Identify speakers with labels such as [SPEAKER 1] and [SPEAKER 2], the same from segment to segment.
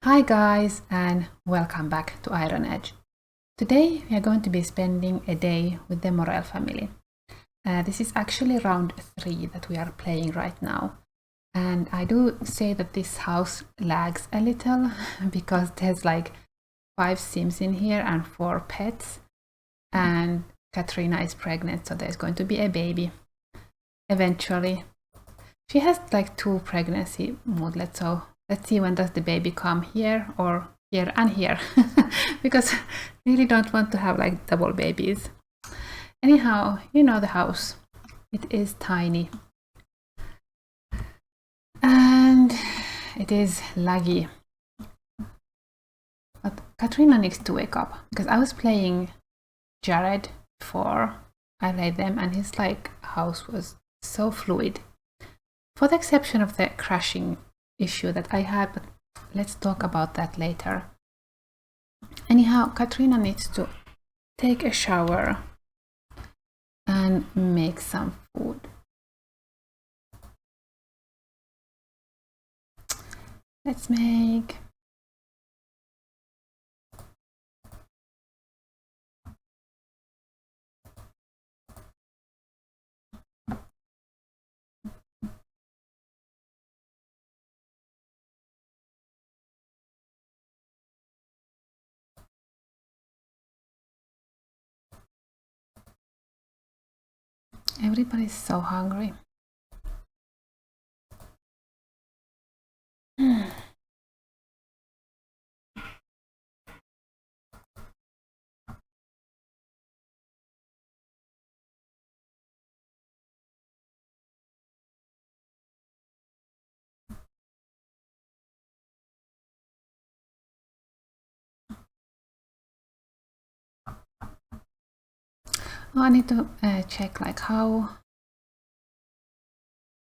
[SPEAKER 1] Hi guys, and welcome back to Iron Edge. Today we are going to be spending a day with the Morel family. This is actually round 3 that we are playing right now. And I do say that this house lags a little because there's like 5 Sims in here and 4 pets. And Katrina is pregnant, so there's going to be a baby eventually. She has like 2 pregnancy moodlets, so let's see when does the baby come, here or here and here. Because I really don't want to have like double babies. Anyhow, you know the house. It is tiny. And it is laggy. But Katrina needs to wake up because I was playing Jared before I played them and his house was so fluid. For the exception of the crashing issue that I had, but let's talk about that later. Anyhow, Katrina needs to take a shower and make some food. Let's make everybody's so hungry. Oh, I need to check how.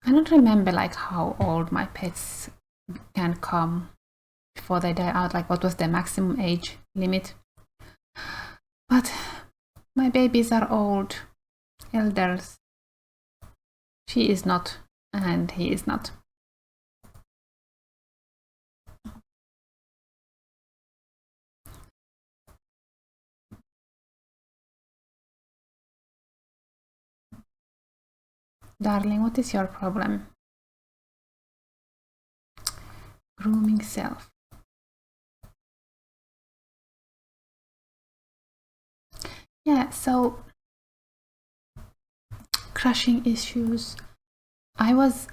[SPEAKER 1] I don't remember how old my pets can come before they die out, what was the maximum age limit. But my babies are old, elders. She is not, and he is not. Darling, what is your problem? Grooming self. Yeah, so crashing issues. I was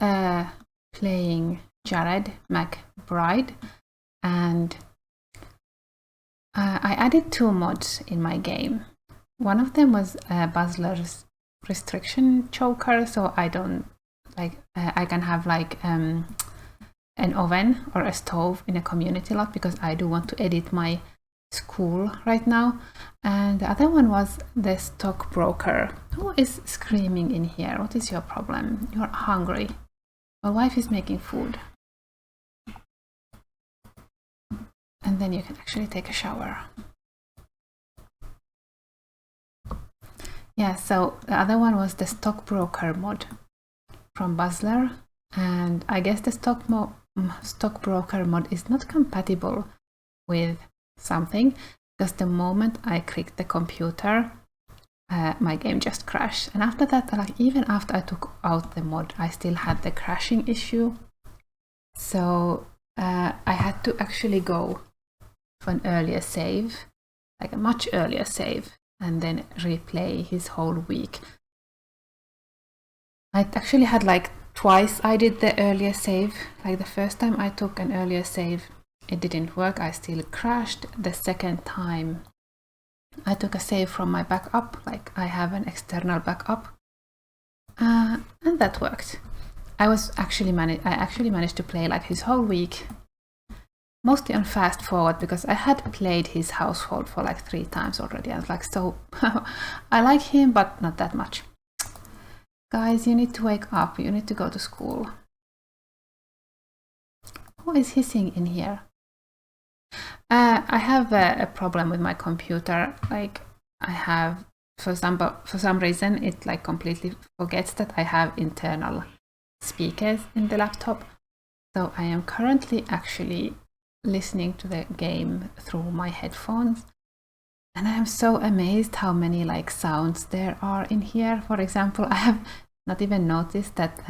[SPEAKER 1] playing Jared McBride and I added 2 mods in my game. One of them was Buzzler's restriction choker, so I don't I can have an oven or a stove in a community lot because I do want to edit my school right now. And the other one was the stockbroker. Who is screaming in here? What is your problem? You're hungry. My wife is making food. And then you can actually take a shower. Yeah, so the other one was the stockbroker mod from Buzzler, and I guess the stockbroker mod is not compatible with something because the moment I clicked the computer, my game just crashed. And after that, even after I took out the mod, I still had the crashing issue. So I had to actually go for an earlier save, a much earlier save, and then replay his whole week. I actually had twice I did the earlier save. The first time I took an earlier save, it didn't work, I still crashed. The second time I took a save from my backup, I have an external backup, and that worked. I actually managed to play his whole week, mostly on fast forward because I had played his household for 3 times already. I was so I like him, but not that much. Guys, you need to wake up. You need to go to school. Who is hissing in here? I have a problem with my computer. I have, for some reason, it completely forgets that I have internal speakers in the laptop. So I am currently actually listening to the game through my headphones, and I am so amazed how many like sounds there are in here. For example, I have not even noticed that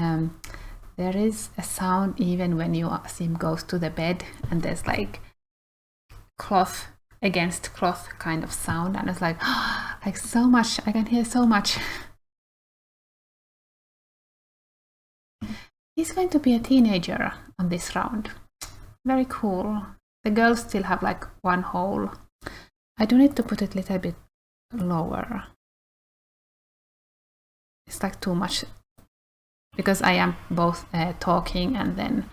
[SPEAKER 1] there is a sound even when Sim goes to the bed, and there's like cloth against cloth kind of sound, and it's like like so much. I can hear so much. He's going to be a teenager on this round. Very cool. The girls still have like one hole. I do need to put it a little bit lower. It's like too much because I am both talking and then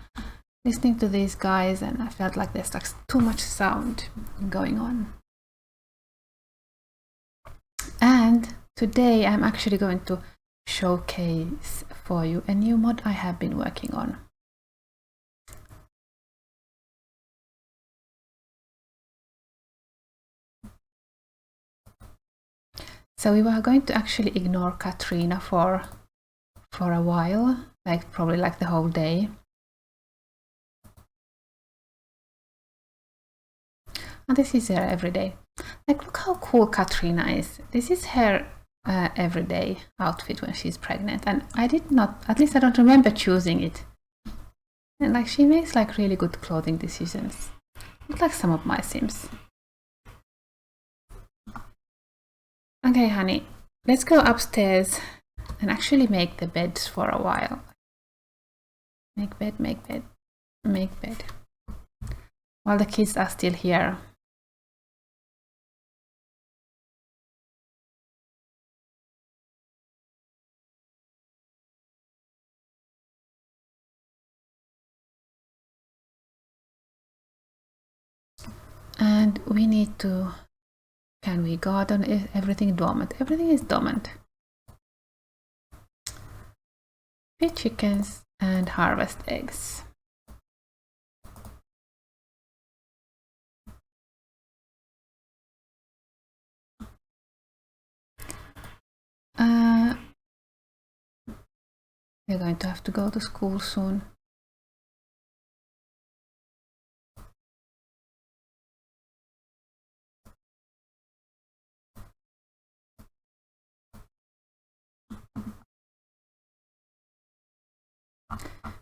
[SPEAKER 1] listening to these guys, and I felt like there's like too much sound going on. And today I'm actually going to showcase for you a new mod I have been working on. So we were going to actually ignore Katrina for a while, like probably like the whole day. And this is her everyday. Like, look how cool Katrina is. This is her everyday outfit when she's pregnant, and I did not, at least I don't remember choosing it. And like, she makes like really good clothing decisions, not like some of my Sims. Okay, honey, let's go upstairs and actually make the beds for a while. Make bed, make bed, make bed. While the kids are still here. And we need to, can we garden? Is everything dormant? Everything is dormant. Feed chickens and harvest eggs. We're going to have to go to school soon.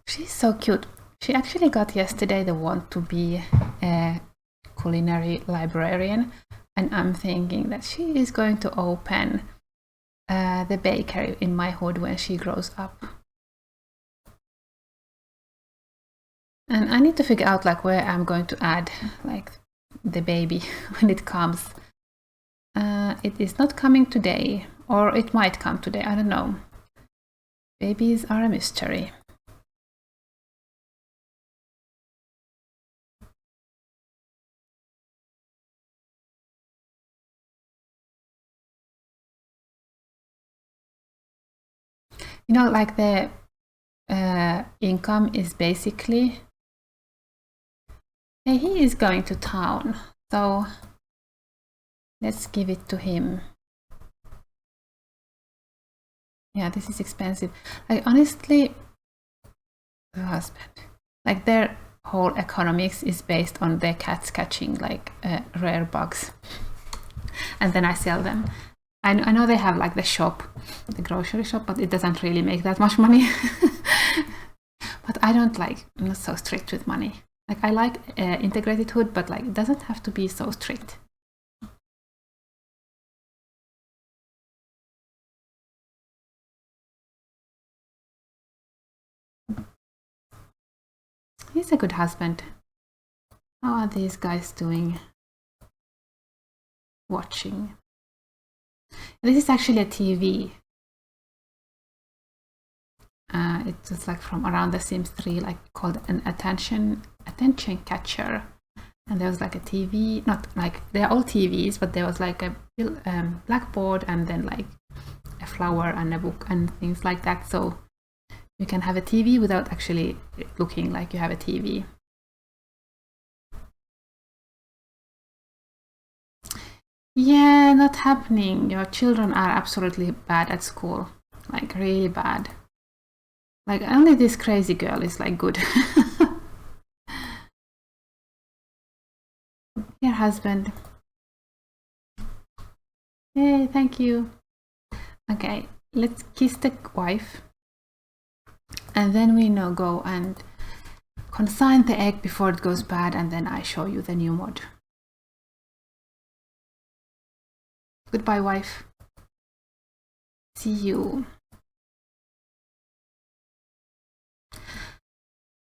[SPEAKER 1] She's so cute. She actually got yesterday the want to be a culinary librarian, and I'm thinking that she is going to open the bakery in my hood when she grows up. And I need to figure out like where I'm going to add like the baby when it comes. It is not coming today, or it might come today, I don't know. Babies are a mystery. You know, like the income is basically, hey, he is going to town, so let's give it to him. Yeah, this is expensive. Like, honestly, the husband, like their whole economics is based on their cats catching like rare bugs, and then I sell them. I know they have like the shop, the grocery shop, but it doesn't really make that much money. But I don't like, I'm not so strict with money. Like, I like integrated hood, but like it doesn't have to be so strict. He's a good husband. How are these guys doing? Watching. This is actually a TV. It's just like from around the Sims 3, like called an attention catcher. And there was like a TV, not like, they're all TVs, but there was like a blackboard and then like a flower and a book and things like that. So you can have a TV without actually looking like you have a TV. Yeah, not happening. Your children are absolutely bad at school, like really bad. Like, only this crazy girl is like good. Here, husband. Yay, thank you. Okay, let's kiss the wife. And then we now go and consign the egg before it goes bad, and then I show you the new mod. Goodbye, wife. See you.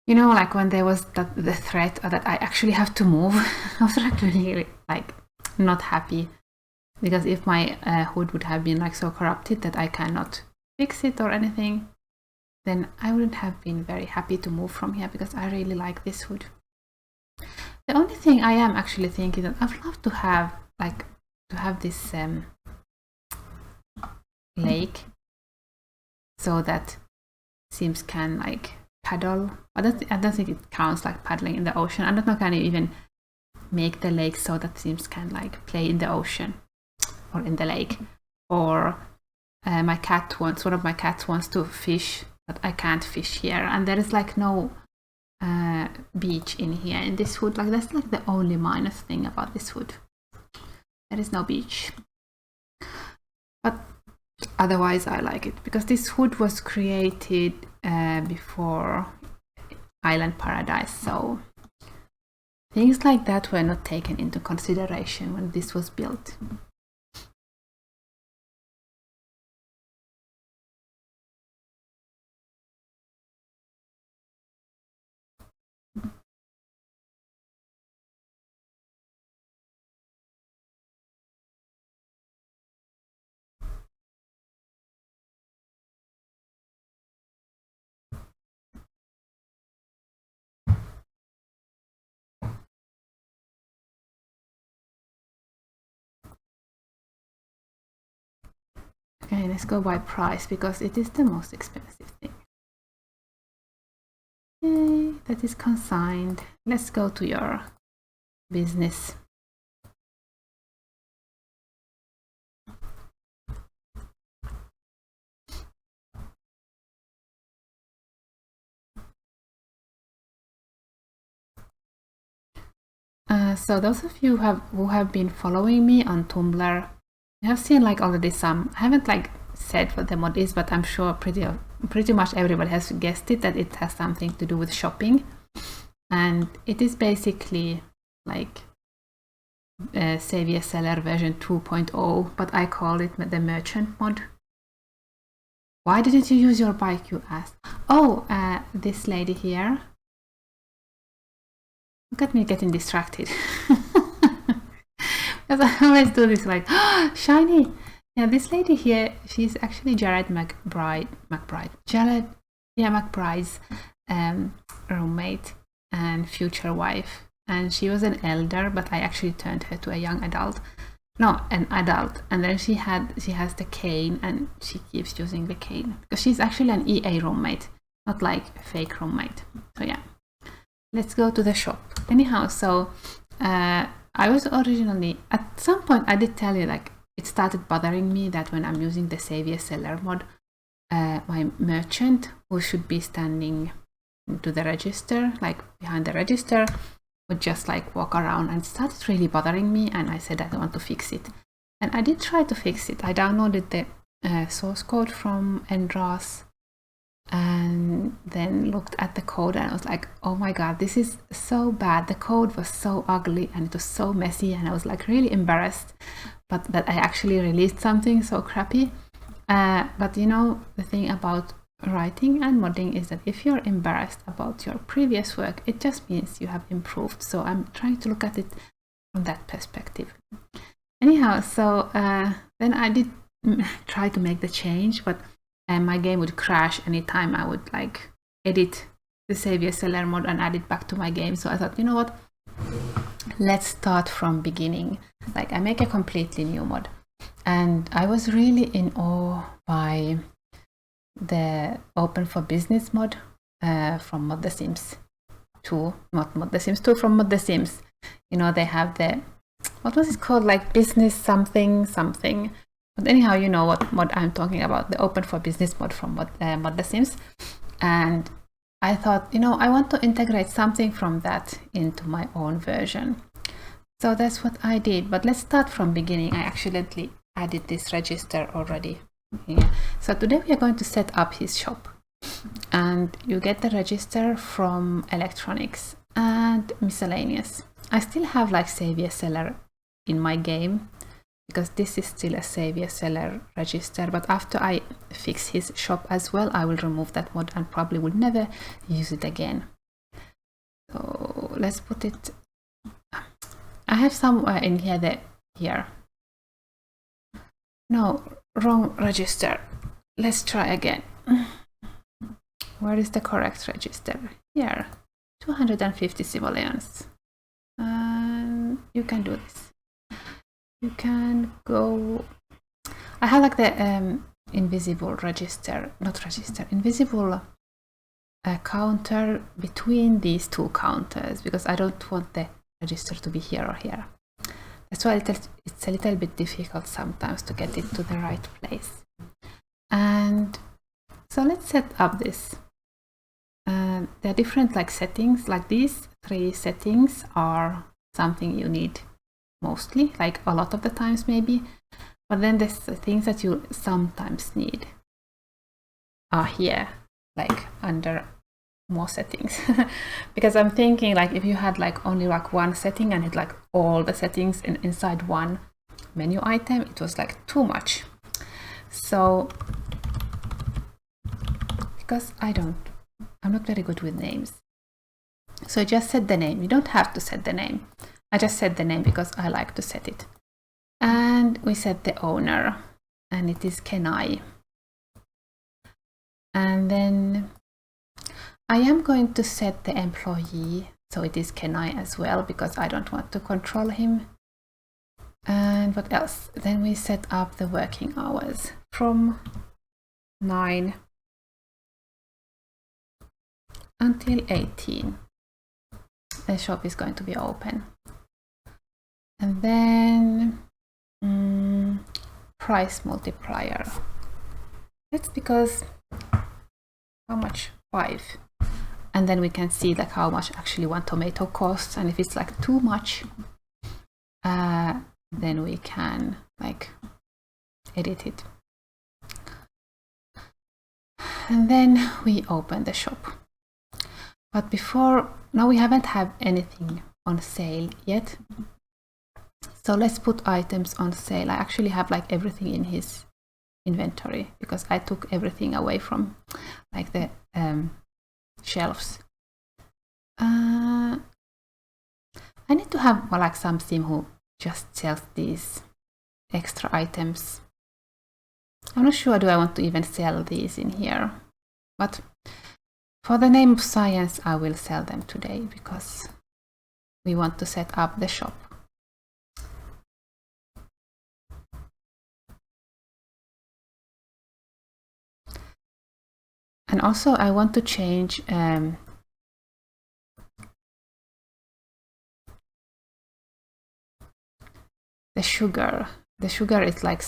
[SPEAKER 1] You know, like when there was the threat that I actually have to move, I was like really like not happy, because if my hood would have been like so corrupted that I cannot fix it or anything, then I wouldn't have been very happy to move from here, because I really like this hood. The only thing I am actually thinking that I'd love to have this lake, so that Sims can like paddle. I don't think it counts like paddling in the ocean. I don't know, can you even make the lake so that Sims can like play in the ocean or in the lake? Or one of my cats wants to fish, but I can't fish here, and there is like no beach in here in this hood. Like that's like the only minus thing about this hood. There is no beach. But otherwise I like it, because this hood was created before Island Paradise, so things like that were not taken into consideration when this was built. Okay, let's go by price, because it is the most expensive thing. Yay, that is consigned. Let's go to your business. So those of you who have been following me on Tumblr, you have seen like already some. I haven't like said what the mod is, but I'm sure pretty much everybody has guessed it, that it has something to do with shopping, and it is basically like Savior Seller version 2.0, but I call it the merchant mod. Why didn't you use your bike, you asked? Oh, this lady here. Look at me getting distracted. Because I always do this like, oh, shiny. Yeah, this lady here, she's actually Jared McBride's roommate and future wife. And she was an elder, but I actually turned her to a young adult. No, an adult. And then she has the cane, and she keeps using the cane, because she's actually an EA roommate, not like a fake roommate. So yeah, let's go to the shop. Anyhow, so I was originally, at some point I did tell you, like, it started bothering me that when I'm using the Savior Seller mod, my merchant, who should be standing to the register, like behind the register, would just like walk around, and it started really bothering me, and I said I want to fix it. And I did try to fix it. I downloaded the source code from Endros, and then looked at the code, and I was like, oh my god, this is so bad. The code was so ugly, and it was so messy, and I was like really embarrassed, but that I actually released something so crappy. But you know, the thing about writing and modding is that if you're embarrassed about your previous work, it just means you have improved. So I'm trying to look at it from that perspective. Anyhow, so then I did try to make the change, but my game would crash anytime I would like edit the Savior Seller mod and add it back to my game. So I thought, you know what, let's start from beginning. Like, I make a completely new mod. And I was really in awe by the Open for Business mod from Mod The Sims 2, not Mod The Sims 2, from Mod The Sims. You know, they have the, what was it called, like business something. But anyhow, you know what mod I'm talking about, the Open for Business mod from Mod The Sims. And I thought, you know, I want to integrate something from that into my own version. So that's what I did, but let's start from beginning. I accidentally added this register already. Yeah. So today we are going to set up his shop, and you get the register from electronics and miscellaneous. I still have like savior seller in my game because this is still a savior seller register, but after I fix his shop as well, I will remove that mod and probably will never use it again. So let's put it, I have somewhere in here here. No, wrong register. Let's try again. Where is the correct register? Here, 250 simoleons. You can do this. You can go. I have like the invisible register, not register, invisible counter between these two counters because I don't want the register to be here or here. That's why it's a little bit difficult sometimes to get it to the right place. And so let's set up this. There are different like settings, like these 3 settings are something you need mostly, like a lot of the times maybe, but then there's the things that you sometimes need are here, like under more settings. Because I'm thinking like if you had like only like one setting and it like all the settings inside one menu item, it was like too much. So because I'm not very good with names, so I just set the name. You don't have to set the name. I just set the name because I like to set it. And we set the owner, and it is Kenai. And then I am going to set the employee, so it is Kenai as well, because I don't want to control him. And what else? Then we set up the working hours from 9 until 18. The shop is going to be open. And then price multiplier. That's because how much? 5. And then we can see like how much actually one tomato costs, and if it's like too much, then we can like edit it. And then we open the shop. But now we haven't had anything on sale yet. So let's put items on sale. I actually have like everything in his inventory because I took everything away from like the shelves. I need to have like some sim who just sells these extra items. I'm not sure do I want to even sell these in here, but for the name of science I will sell them today because we want to set up the shop. And also I want to change the sugar. The sugar is like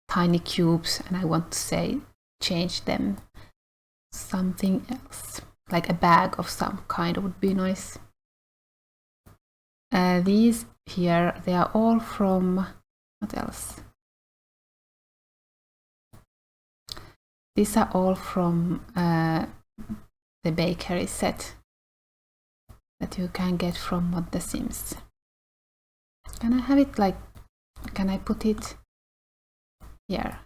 [SPEAKER 1] tiny cubes, and I want to change them something else, like a bag of some kind would be nice. These here, they are all from, what else? These are all from the bakery set that you can get from Mod the Sims. Can I have it like, can I put it here?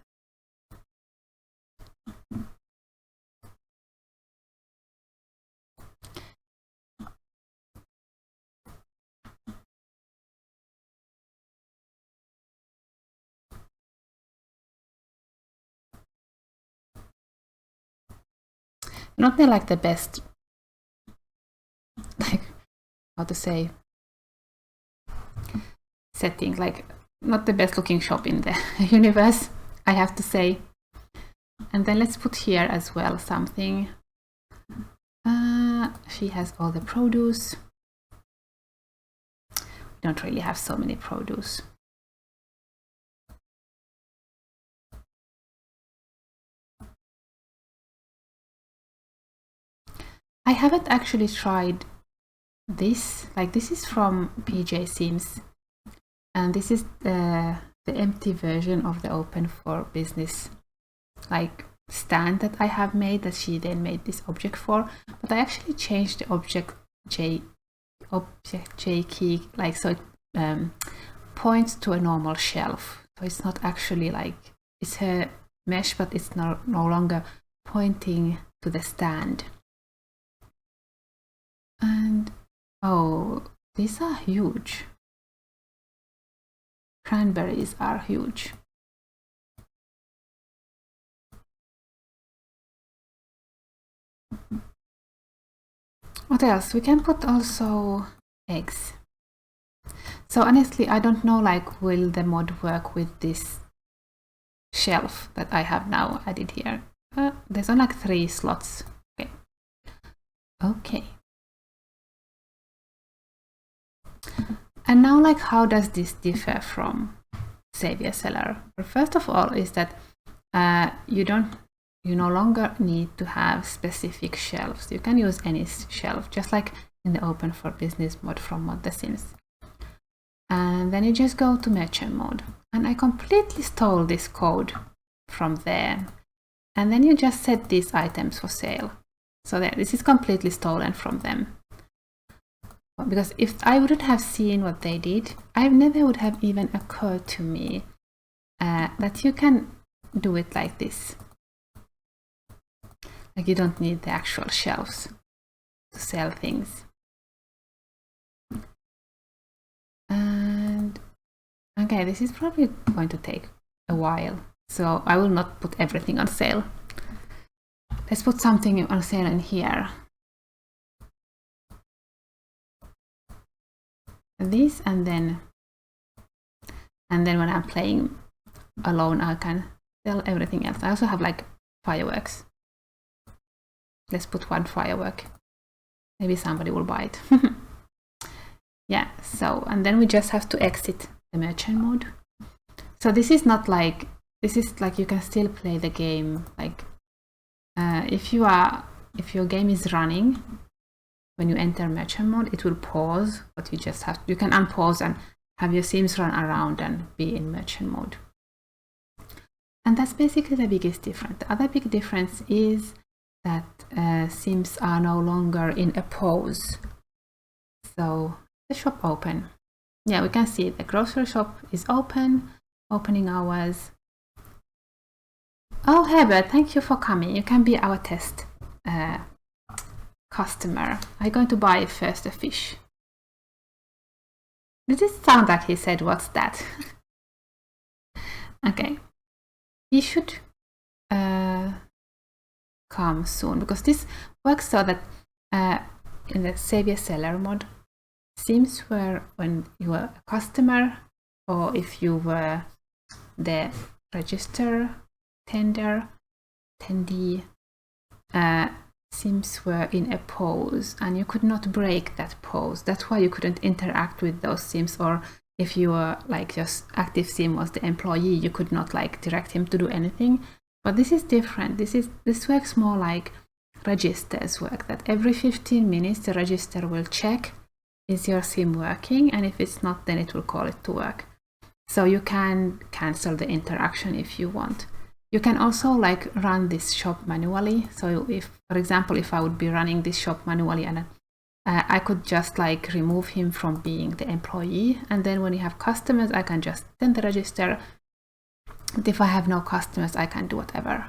[SPEAKER 1] Not like the best, like how to say, setting, like not the best looking shop in the universe, I have to say. And then let's put here as well something. She has all the produce. We don't really have so many produce. I haven't actually tried this. Like, this is from PJ Sims, and this is the empty version of the Open for Business like stand that I have made, that she then made this object for. But I actually changed the object J key, like, so it points to a normal shelf. So it's not actually like, it's her mesh, but it's no longer pointing to the stand. And oh, these are huge. Cranberries are huge. What else? We can put also eggs. So honestly, I don't know, like, will the mod work with this shelf that I have now added here? There's only like 3 slots. Okay. And now, like, how does this differ from Savior Seller? Well, first of all, is that you no longer need to have specific shelves. You can use any shelf, just like in the Open for Business mod from Mod The Sims. And then you just go to merchant mode. And I completely stole this code from there. And then you just set these items for sale. So there, this is completely stolen from them. Because if I wouldn't have seen what they did, I never would have even occurred to me that you can do it like this. Like, you don't need the actual shelves to sell things. And okay, this is probably going to take a while, so I will not put everything on sale. Let's put something on sale in here. This, and then when I'm playing alone, I can sell everything else. I also have like fireworks. Let's put 1 firework. Maybe somebody will buy it. Yeah, so, and then we just have to exit the merchant mode. So this is not like, this is like, you can still play the game. Like, if your game is running, when you enter merchant mode, it will pause, but you can unpause and have your Sims run around and be in merchant mode. And that's basically the biggest difference. The other big difference is that Sims are no longer in a pause. So the shop open. Yeah, we can see the grocery shop is open, opening hours. Oh, Herbert, thank you for coming. You can be our test customer. I'm going to buy first a fish. Did it sound like he said, "What's that?" Okay. He should come soon, because this works so that in the Savior Seller mod, Sims were when you were a customer, or if you were the register attendee, Sims were in a pause, and you could not break that pause. That's why you couldn't interact with those Sims, or if you were like just active Sim was the employee, you could not like direct him to do anything. But this is different. This works more like registers work, that every 15 minutes the register will check, is your Sim working, and if it's not, then it will call it to work. So you can cancel the interaction if you want. You can also like run this shop manually. So if, for example, if I would be running this shop manually, and I could just like remove him from being the employee, and then when you have customers, I can just send the register. But if I have no customers, I can do whatever.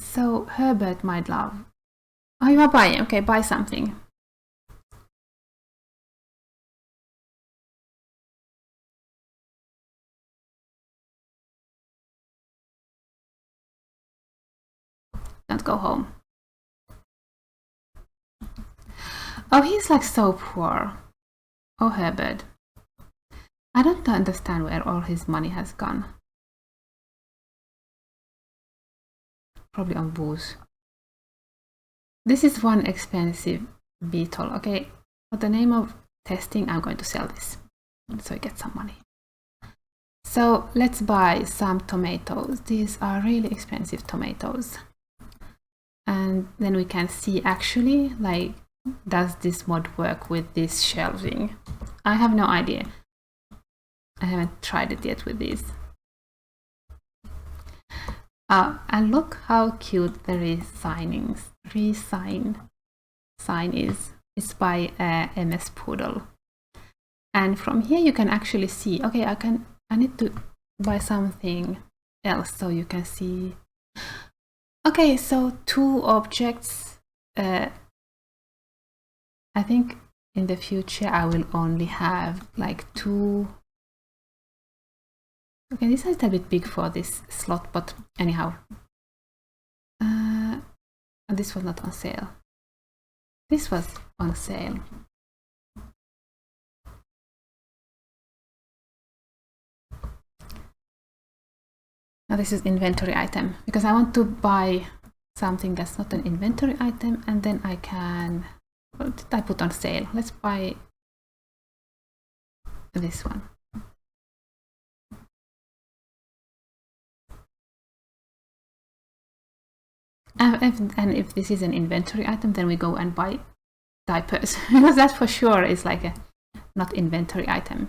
[SPEAKER 1] So Herbert, my love, oh, you are buying? Okay, buy something. Don't go home. Oh, he's like so poor. Oh, Herbert. I don't understand where all his money has gone. Probably on booze. This is one expensive beetle. Okay, for the name of testing, I'm going to sell this so I get some money. So let's buy some tomatoes. These are really expensive tomatoes. And then we can see actually, like, does this mod work with this shelving? I have no idea. I haven't tried it yet with these. And look how cute the sign is. It's by MS Poodle. And from here you can actually see, okay, I need to buy something else so you can see. Okay, so 2 objects. I think in the future I will only have like 2. Okay, this is a little bit big for this slot, but anyhow. This was not on sale. This was on sale. Now this is inventory item, because I want to buy something that's not an inventory item, and then I can, what did I put on sale? Let's buy this one. And if this is an inventory item, then we go and buy diapers, because that for sure is like a not inventory item.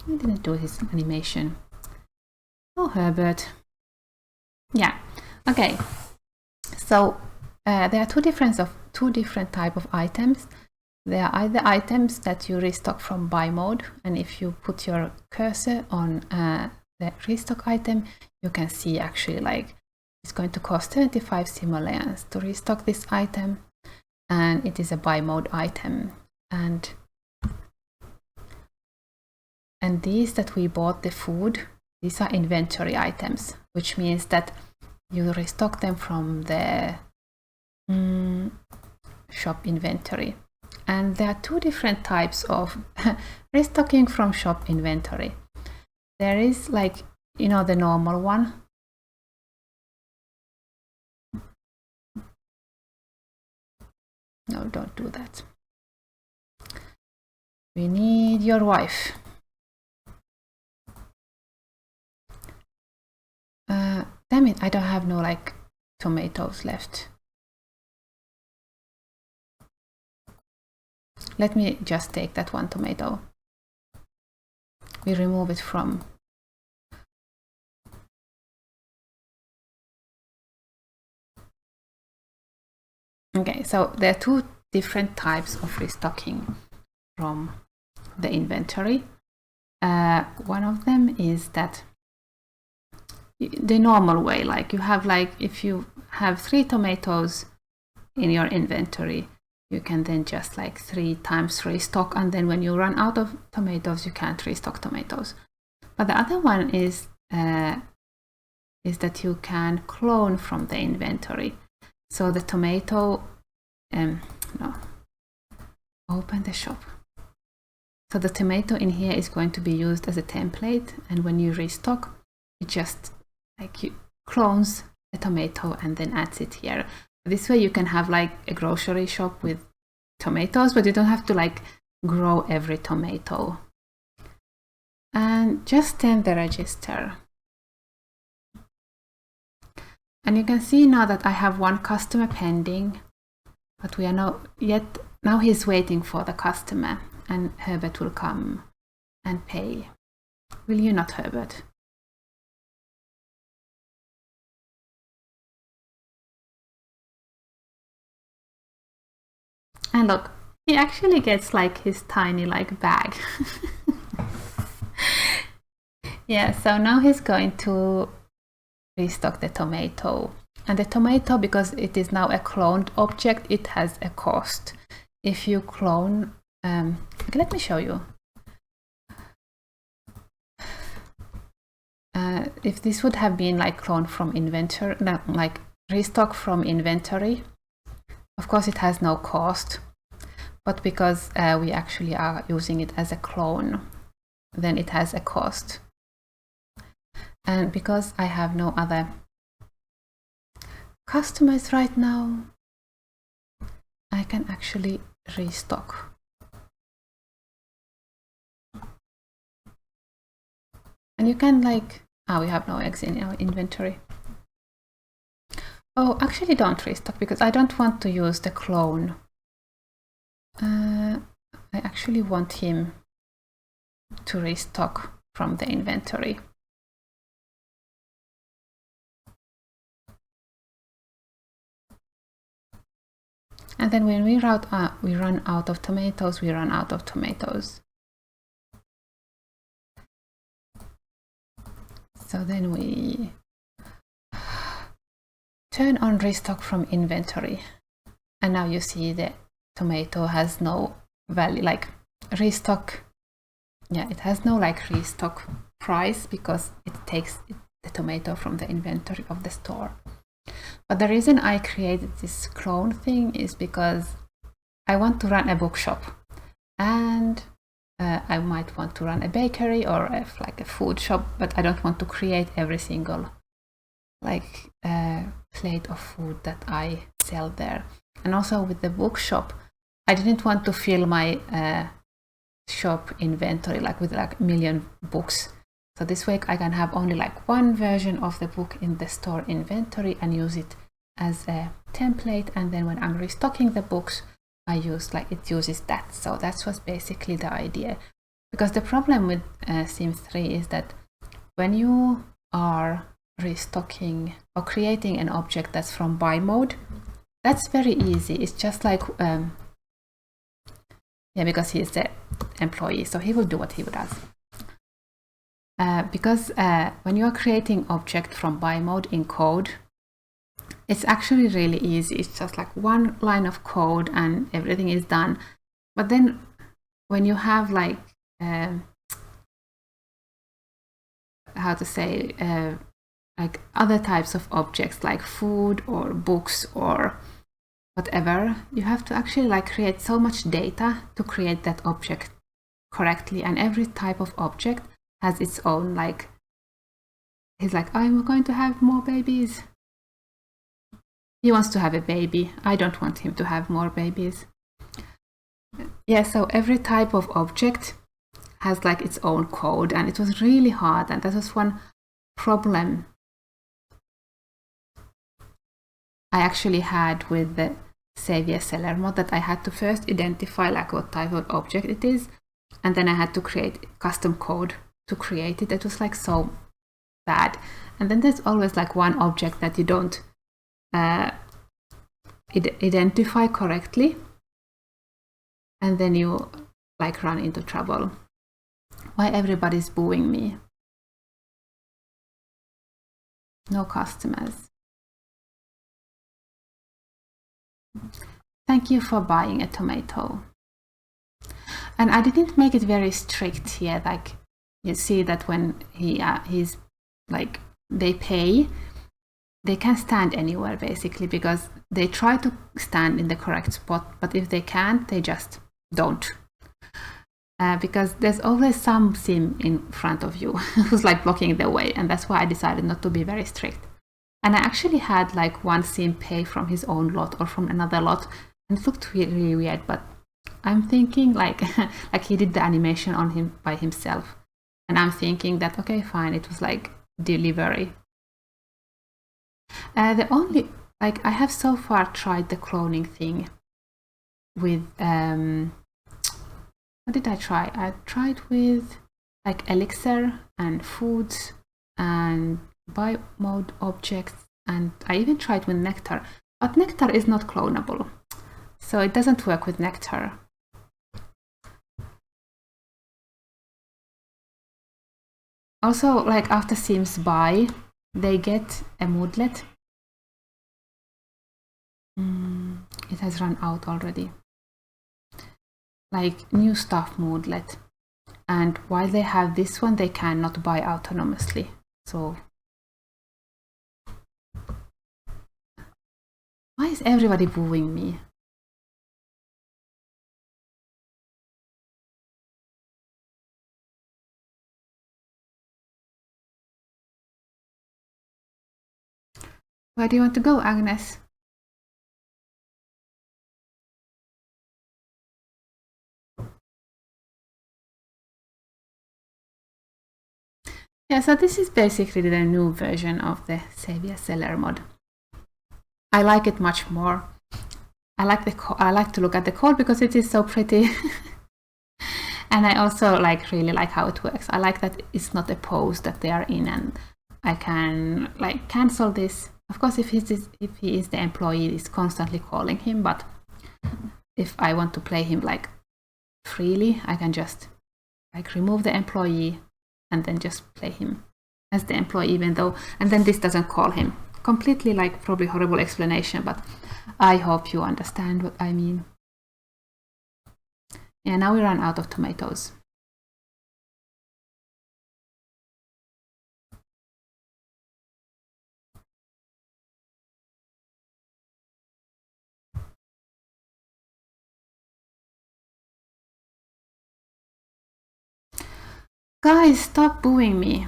[SPEAKER 1] I didn't do his animation. Oh, Herbert. Yeah. Okay. So there are two different type of items. There are either items that you restock from buy mode, and if you put your cursor on the restock item, you can see actually like it's going to cost 75 simoleons to restock this item, and it is a buy mode item. And these that we bought the food, these are inventory items, which means that you restock them from the shop inventory. And there are 2 different types of restocking from shop inventory. There is, like, you know, the normal one. No, don't do that. We need your wife. Damn it, I don't have no like tomatoes left. Let me just take that 1 tomato. We remove it from. Okay, so there are 2 different types of restocking from the inventory. One of them is that the normal way, like you have, like, if you have 3 tomatoes in your inventory, you can then just like 3 times restock, and then when you run out of tomatoes, you can't restock tomatoes. But the other one is that you can clone from the inventory. So the tomato, no, open the shop. So the tomato in here is going to be used as a template, and when you restock, it just like you clones a tomato and then adds it here. This way you can have like a grocery shop with tomatoes, but you don't have to like grow every tomato. And just send the register. And you can see now that I have 1 customer pending, but we are not yet. Now he's waiting for the customer, and Herbert will come and pay. Will you not, Herbert? And look, he actually gets like his tiny like bag. Yeah, so now he's going to restock the tomato. And the tomato, because it is now a cloned object, it has a cost. If you clone, okay, let me show you. If this would have been like cloned from inventory, no, like restock from inventory, of course it has no cost, but because we actually are using it as a clone, then it has a cost. And because I have no other customers right now, I can actually restock. And you can like, we have no eggs in our inventory. Oh, actually don't restock because I don't want to use the clone. I actually want him to restock from the inventory. And then when we run out of tomatoes, we run out of tomatoes. So then we turn on restock from inventory. And now you see the tomato has no value, like restock. Yeah, it has no like restock price because it takes the tomato from the inventory of the store. But the reason I created this clone thing is because I want to run a bookshop, and I might want to run a bakery or like a food shop, but I don't want to create every single like plate of food that I sell there. And also with the bookshop, I didn't want to fill my shop inventory like with like a million books. So this way I can have only like one version of the book in the store inventory and use it as a template, and then when I'm restocking the books I use like it uses that. So that was basically the idea, because the problem with Sim 3 is that when you are restocking or creating an object that's from buy mode, that's very easy. It's just like yeah, because he's the employee, so he will do what he does. Because when you are creating object from buy mode in code, it's actually really easy. It's just like one line of code and everything is done. But then when you have like how to say like other types of objects like food or books or whatever, you have to actually like create so much data to create that object correctly, and every type of object has its own like, he's like, I'm going to have more babies. He wants to have a baby. I don't want him to have more babies. Yeah, so every type of object has like its own code, and it was really hard, and that was one problem I actually had with the Savior Seller mod, that I had to first identify like what type of object it is, and then I had to create custom code to create it. It was like so bad. And then there's always like one object that you don't identify correctly, and then you like run into trouble. Why everybody's booing me? No customers. Thank you for buying a tomato. And I didn't make it very strict here. Like you see that when he's like, they pay, they can stand anywhere basically, because they try to stand in the correct spot, but if they can't, they just don't. Because there's always some sim in front of you who's like blocking the way, and that's why I decided not to be very strict. And I actually had like one sim pay from his own lot or from another lot, and it looked really weird, but I'm thinking like like he did the animation on him by himself, and I'm thinking that okay, fine, it was like delivery. The only, like, I have so far tried the cloning thing with what did I try? I tried with like elixir and foods and buy mode objects, and I even tried with nectar, but nectar is not clonable, so it doesn't work with nectar. Also, like after Sims buy, they get a moodlet. It has run out already. Like new stuff moodlet, and while they have this one, they cannot buy autonomously. So why is everybody booing me? Where do you want to go, Agnes? Yeah, so this is basically the new version of the Savior Seller mod. I like it much more. I like to look at the code because it is so pretty. And I also really like how it works. I like that it's not a pose that they are in, and I can like cancel this. Of course, if he is the employee, it's constantly calling him, but if I want to play him like freely, I can just like remove the employee and then just play him as the employee, even though, and then this doesn't call him. Completely like probably horrible explanation, but I hope you understand what I mean. Yeah, now we ran out of tomatoes. Guys, stop booing me.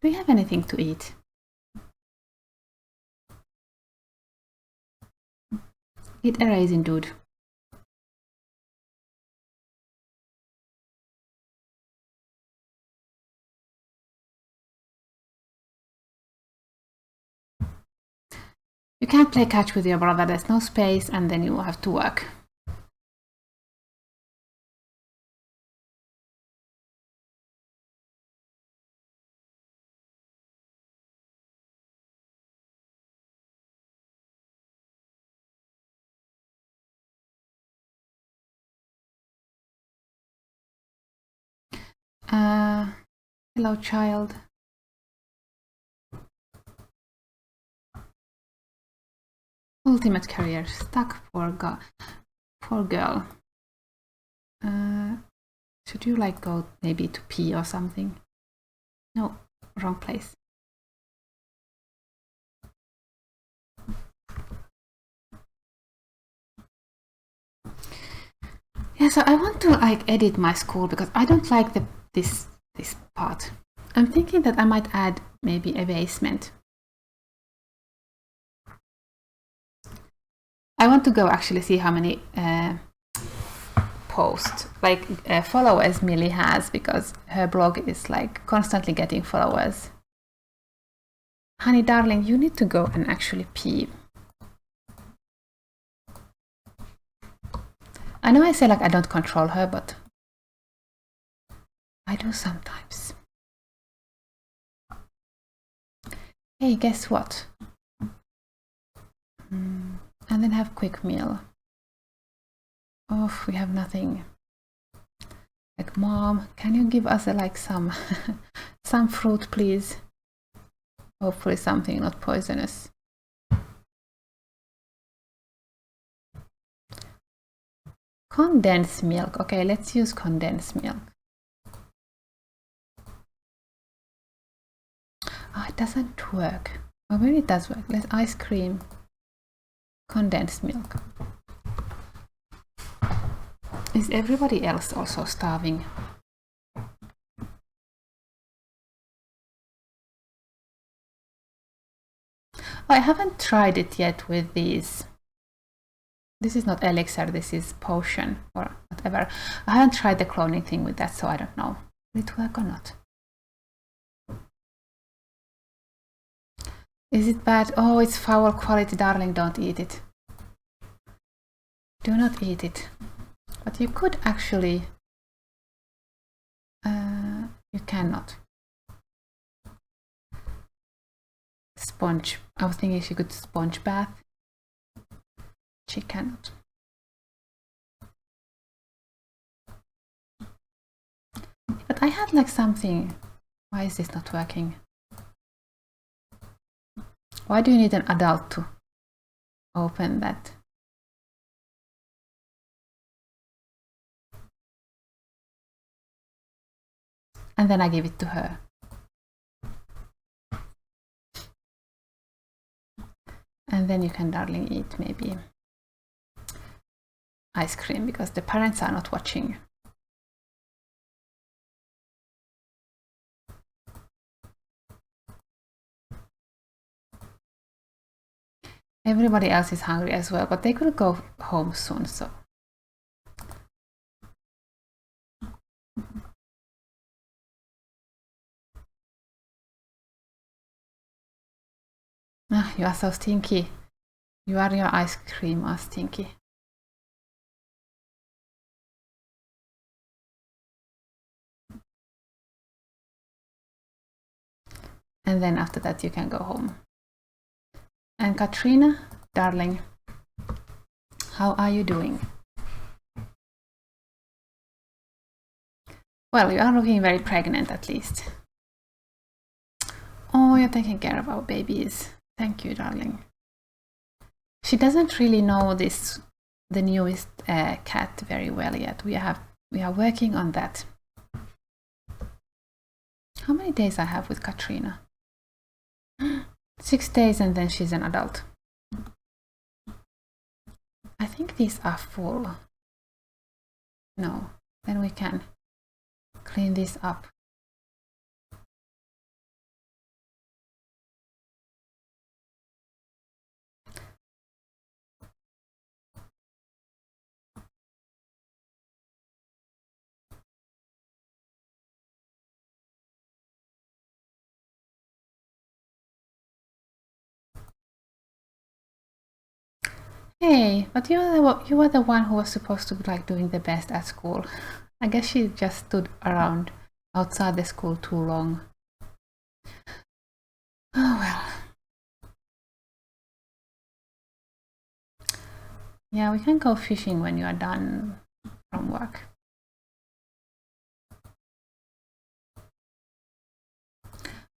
[SPEAKER 1] Do you have anything to eat? Eat a raisin, dude. You can't play catch with your brother, there's no space, and then you have to work. Hello, child. Ultimate career stuck. Poor girl. Should you like go maybe to pee or something? No, wrong place. Yeah, so I want to like edit my school because I don't like this part. I'm thinking that I might add maybe a basement. I want to go actually see how many posts, like followers Millie has, because her blog is like constantly getting followers. Honey darling, you need to go and actually pee. I know I say like I don't control her, but I do sometimes. Hey, guess what? And then have quick meal. Oh, we have nothing. Like, Mom, can you give us like some some fruit, please? Hopefully something not poisonous. Condensed milk. Okay, let's use condensed milk. Oh, it doesn't work. Oh, maybe it does work. Let's ice cream. Condensed milk. Is everybody else also starving? Oh, I haven't tried it yet with these. This is not elixir, this is potion or whatever. I haven't tried the cloning thing with that, so I don't know. Will it work or not? Is it bad? Oh, it's foul quality, darling, don't eat it. Do not eat it. But you could actually... you cannot. Sponge. I was thinking she could sponge bath. She cannot. But I had like something... Why is this not working? Why do you need an adult to open that? And then I give it to her. And then you can, darling, eat maybe ice cream because the parents are not watching. Everybody else is hungry as well, but they could go home soon, so. Ah, you are so stinky. You are your ice cream are stinky. And then after that you can go home. And Katrina, darling, how are you doing? Well, you are looking very pregnant at least. Oh, you're taking care of our babies. Thank you, darling. She doesn't really know the newest cat very well yet. We are working on that. How many days I have with Katrina? 6 days and then she's an adult. I think these are full. No, then we can clean this up. Hey, but you were the one who was supposed to be like doing the best at school. I guess she just stood around outside the school too long. Oh well. Yeah, we can go fishing when you are done from work.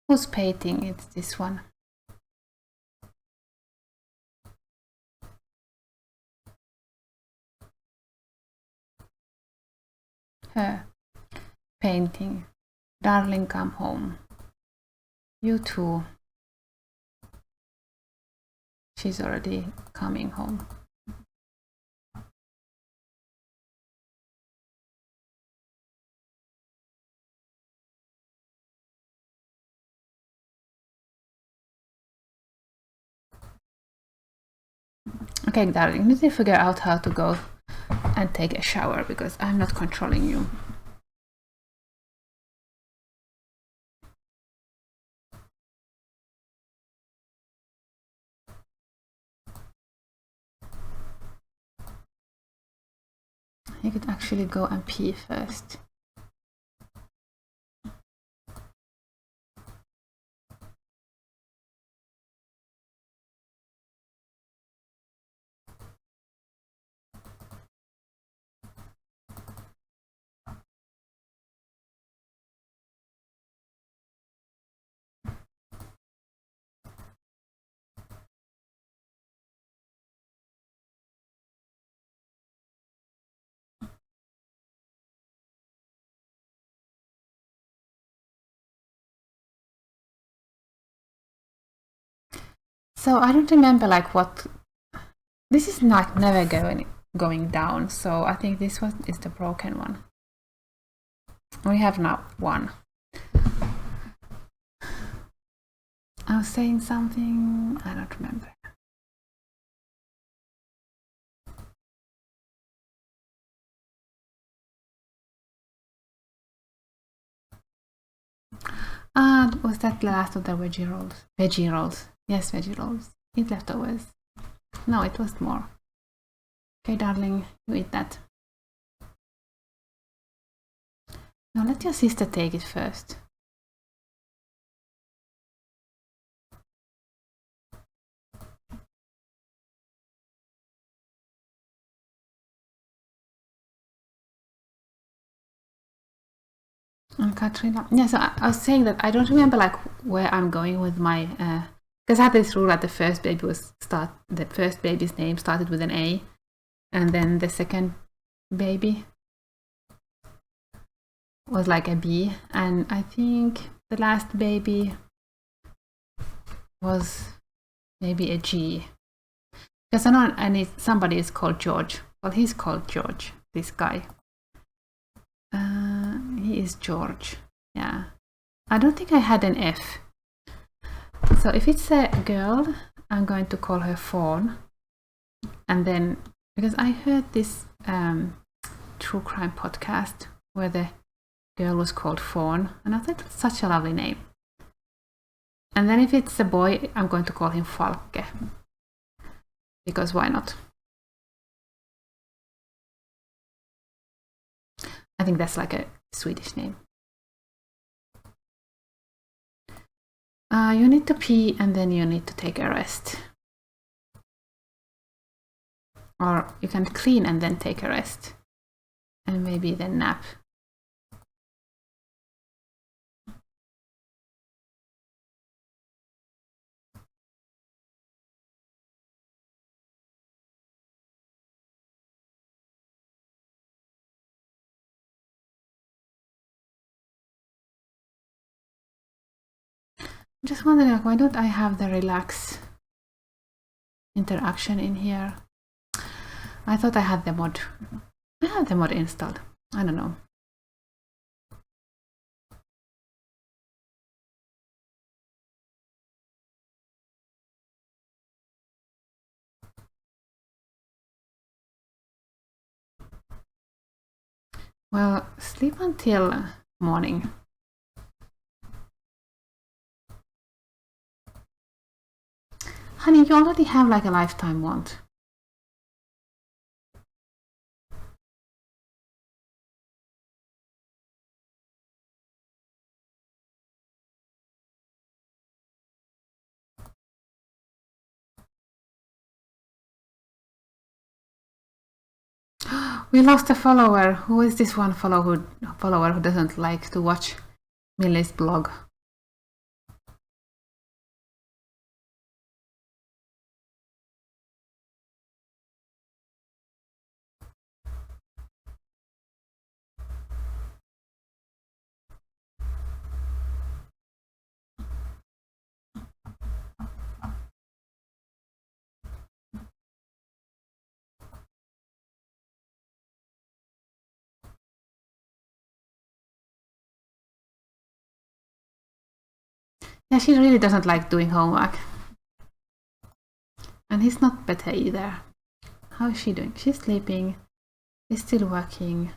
[SPEAKER 1] Who's painting? It's this one. Her painting. Darling, come home. You too. She's already coming home. Okay, darling, you need to figure out how to go and take a shower because I'm not controlling you. You could actually go and pee first. So I don't remember like what. This is not never going down. So I think this one is the broken one. We have now one. I was saying something. I don't remember. Was that the last of the veggie rolls? Veggie rolls. Yes, veggie rolls. Eat leftovers. No, it was more. Okay, darling, you eat that. Now let your sister take it first. And Katrina, yeah, so I was saying that I don't remember like where I'm going with my because I had this rule that the first baby's name started with an A, and then the second baby was like a B, and I think the last baby was maybe a G. Because I know somebody is called George. Well, he's called George, this guy. He is George. Yeah. I don't think I had an F. So if it's a girl, I'm going to call her Fawn. And then, because I heard this true crime podcast where the girl was called Fawn, and I thought it was such a lovely name. And then if it's a boy, I'm going to call him Falke. Because why not? I think that's like a Swedish name. You need to pee and then you need to take a rest. Or you can clean and then take a rest. And maybe then nap. I'm just wondering, like, why don't I have the relax interaction in here? I thought I had the mod. I have the mod installed. I don't know. Well, sleep until morning. Honey, you already have like a lifetime want. We lost a follower. Who is this one follower who doesn't like to watch Millie's blog? Yeah, she really doesn't like doing homework. And he's not better either. How is she doing? She's sleeping. He's still working.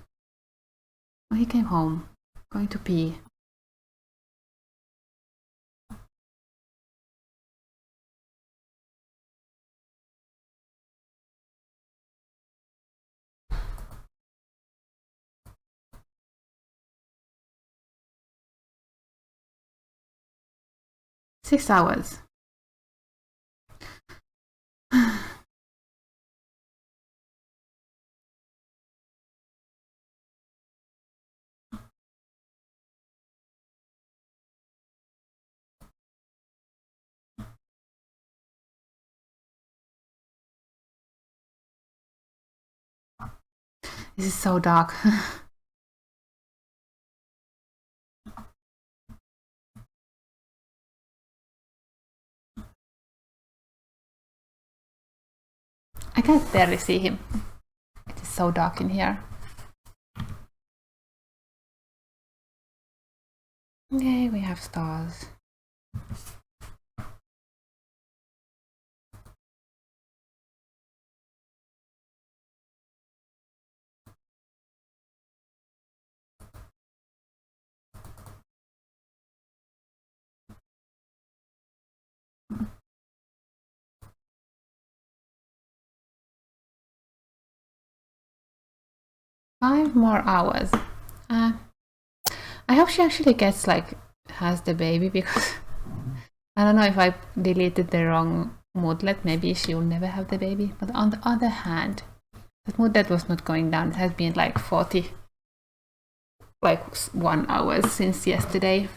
[SPEAKER 1] Oh, he came home. Going to pee. $6 hours. This is so dark. I can't barely see him. It is so dark in here. Okay, we have stars. Five more hours. I hope she actually gets like has the baby, because I don't know if I deleted the wrong moodlet. Maybe she'll never have the baby. But on the other hand, that moodlet was not going down. It has been like 1 hour since yesterday.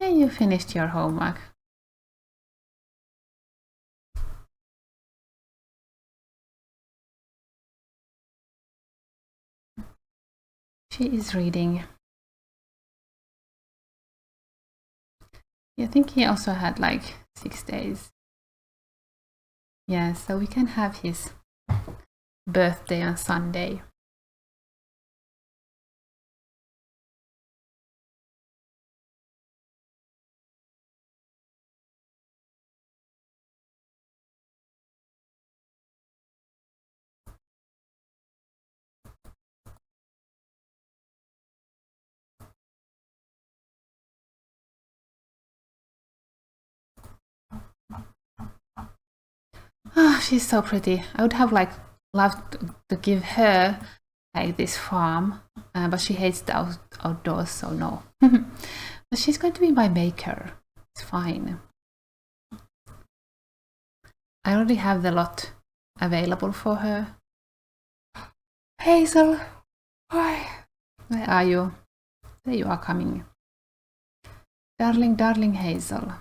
[SPEAKER 1] And you finished your homework. She is reading. I think he also had like 6 days. Yeah, so we can have his birthday on Sunday. Oh, she's so pretty. I would have like loved to give her like this farm, but she hates the outdoors, so no. But she's going to be my maker. It's fine. I already have the lot available for her. Hazel, why? Where are you? There you are coming. Darling, darling Hazel.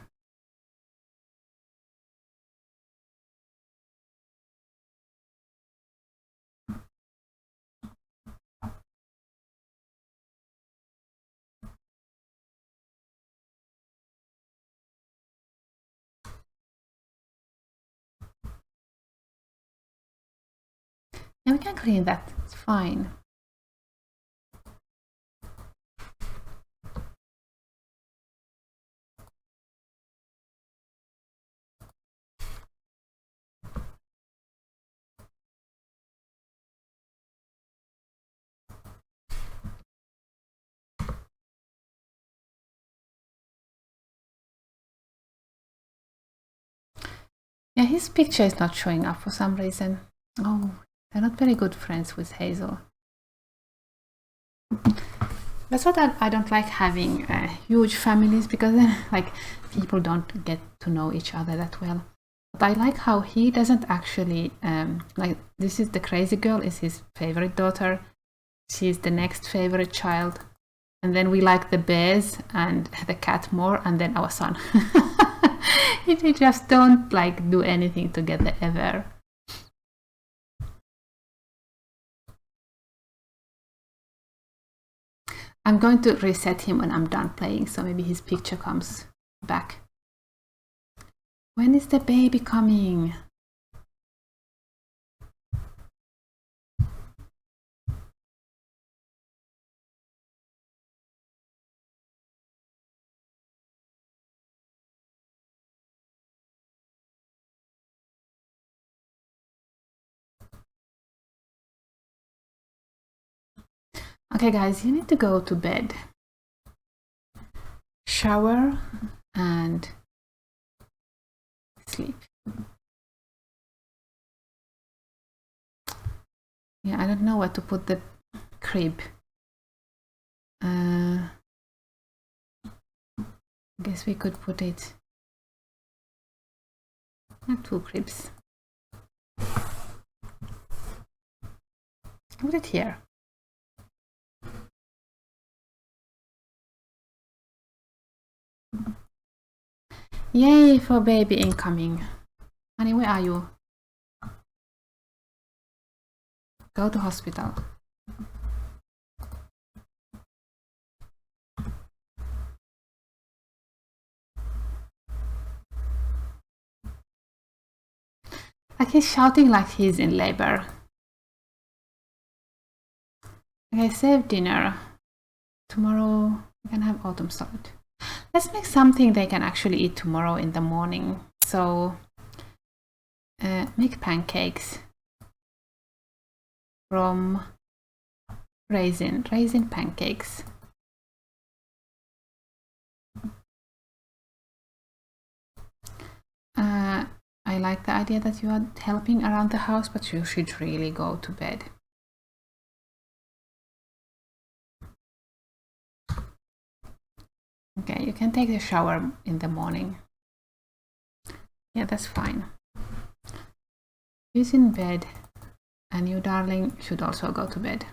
[SPEAKER 1] And we can clean that, it's fine. Yeah, his picture is not showing up for some reason. Oh, they're not very good friends with Hazel. That's what I don't like having huge families, because then like people don't get to know each other that well. But I like how he doesn't actually like, this is the crazy girl is his favorite daughter, she's the next favorite child, and then we like the bears and the cat more, and then our son. They just don't like do anything together ever. I'm going to reset him when I'm done playing, so maybe his picture comes back. When is the baby coming? Okay guys, you need to go to bed. Shower and sleep. Yeah, I don't know where to put the crib. I guess we could put it at 2 cribs. Put it here. Yay for baby incoming. Honey, where are you? Go to hospital. Like he's shouting like he's in labor. Okay, save dinner. Tomorrow we can have autumn salad. Let's make something they can actually eat tomorrow in the morning. So make pancakes from raisin pancakes. I like the idea that you are helping around the house, but you should really go to bed. Okay, you can take the shower in the morning. Yeah, that's fine. He's in bed, and you, darling, should also go to bed.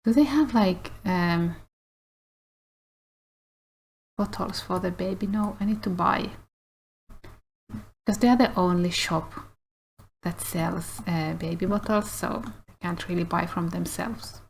[SPEAKER 1] Do they have like bottles for the baby? No, I need to buy, because they are the only shop that sells baby bottles, so they can't really buy from themselves.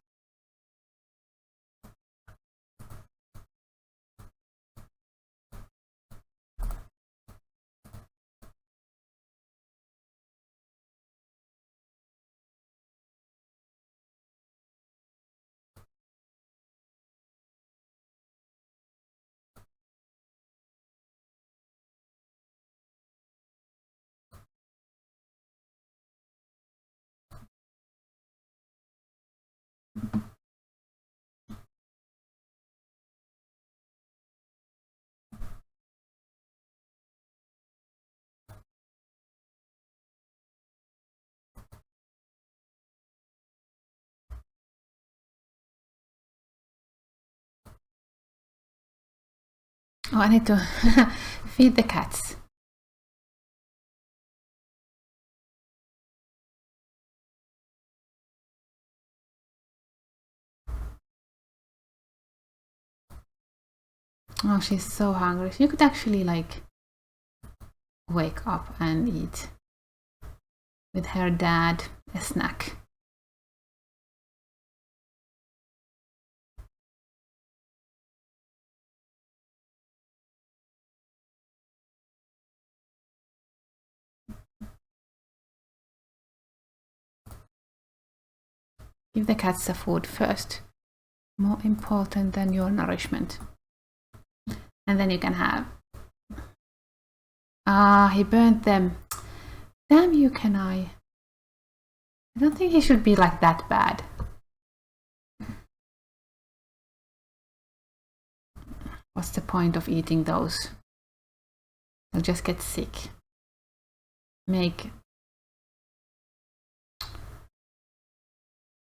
[SPEAKER 1] Oh, I need to feed the cats. Oh, she's so hungry. She could actually like wake up and eat with her dad a snack. Give the cats the food first. More important than your nourishment. And then you can have... Ah, he burnt them. Damn you, Kenai. I don't think he should be like that bad. What's the point of eating those? You'll just get sick. Make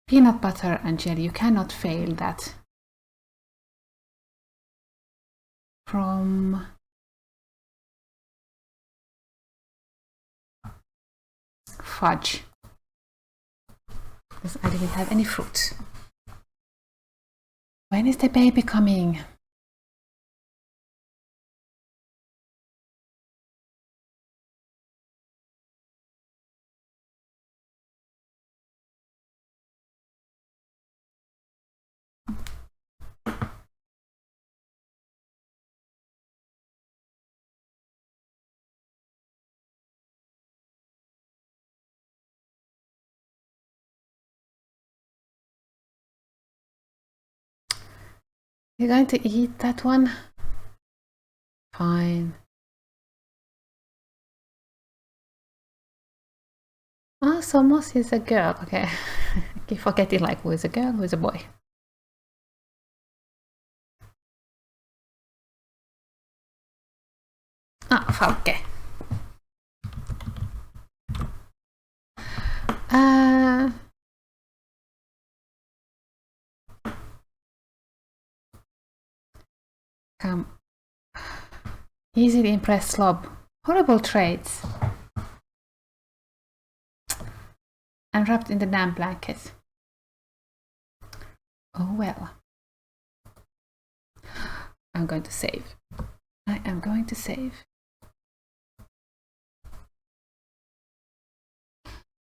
[SPEAKER 1] peanut butter and jelly. You cannot fail that. From fudge. Because I didn't have any fruit. When is the baby coming? You're going to eat that one? Fine. Ah, so Moss is a girl. Okay. I keep forgetting like who is a girl, who is a boy. Ah, Falke. Come. Easily impressed slob. Horrible traits. And wrapped in the damn blanket. Oh well. I'm going to save. I am going to save.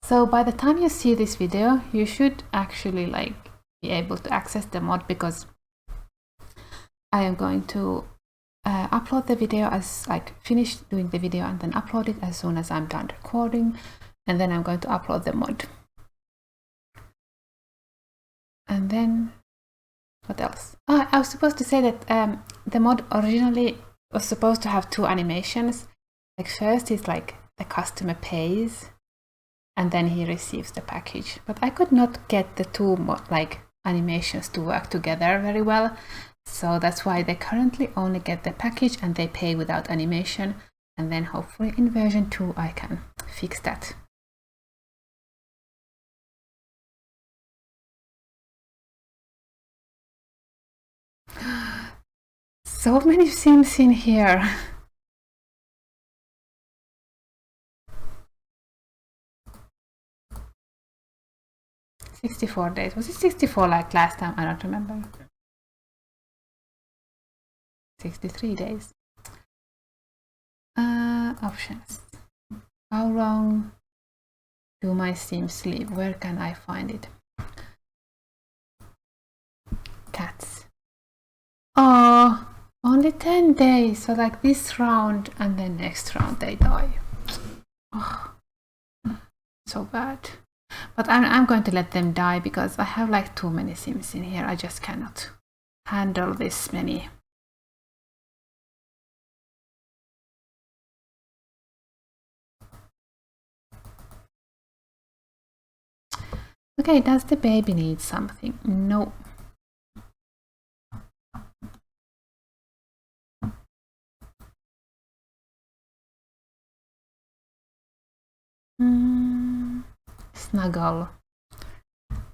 [SPEAKER 1] So by the time you see this video, you should actually like be able to access the mod, because I am going to upload the video as like finish doing the video and then upload it as soon as I'm done recording, and then I'm going to upload the mod. And then what else? Oh, I was supposed to say that the mod originally was supposed to have two animations. Like first is like the customer pays and then he receives the package, but I could not get the two like animations to work together very well, so that's why they currently only get the package and they pay without animation, and then hopefully in version 2 I can fix that. So many Sims in here. $64 days. Was it 64 like last time? I don't remember. 63 days. Options. How long do my Sims live? Where can I find it? Cats. Oh, only 10 days. So like this round and then next round they die. Oh, so bad. But I'm going to let them die because I have like too many Sims in here. I just cannot handle this many. Okay, does the baby need something? No. Snuggle.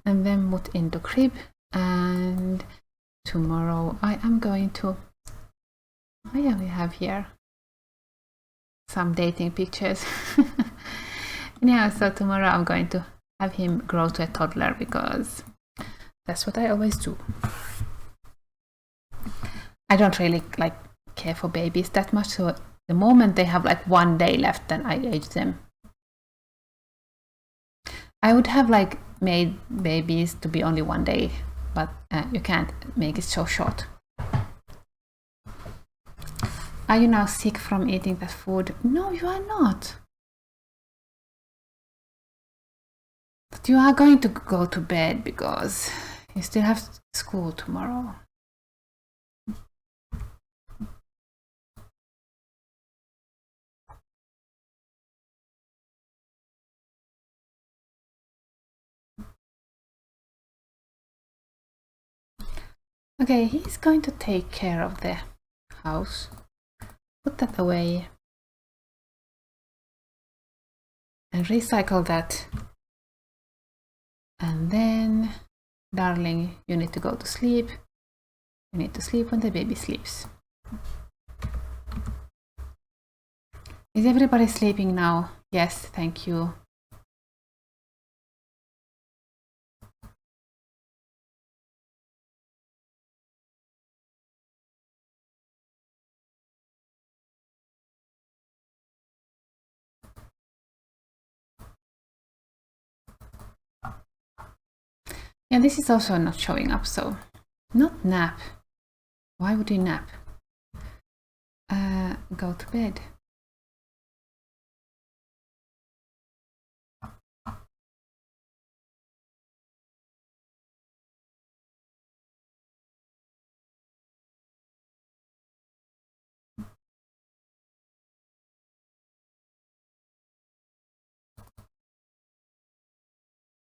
[SPEAKER 1] And then put into crib, and tomorrow I am going to Oh yeah, we have here some dating pictures. Anyhow, so tomorrow I'm going to have him grow to a toddler because that's what I always do. I don't really like care for babies that much, so the moment they have like 1 day left, then I age them. I would have like made babies to be only 1 day, but you can't make it so short. Are you now sick from eating that food? No, you are not. But you are going to go to bed because you still have school tomorrow. Okay, he's going to take care of the house. Put that away. And recycle that. And then, darling, you need to go to sleep. You need to sleep when the baby sleeps. Is everybody sleeping now? Yes, thank you. Yeah, this is also not showing up, so not nap. Why would you nap? Go to bed.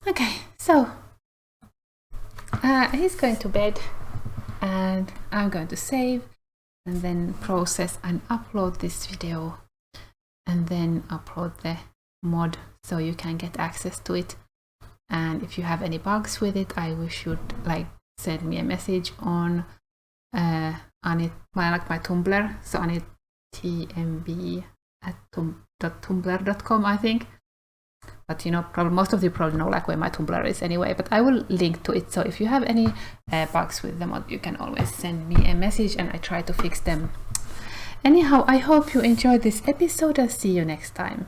[SPEAKER 1] Okay, so he's going to bed and I'm going to save and then process and upload this video and then upload the mod so you can get access to it. And if you have any bugs with it, I wish you'd like send me a message on it, my Tumblr, so on it tmb@tumblr.com, I think. But you know, probably most of you probably know like where my Tumblr is anyway, but I will link to it. So if you have any bugs with the mod, you can always send me a message and I try to fix them. Anyhow, I hope you enjoyed this episode and see you next time.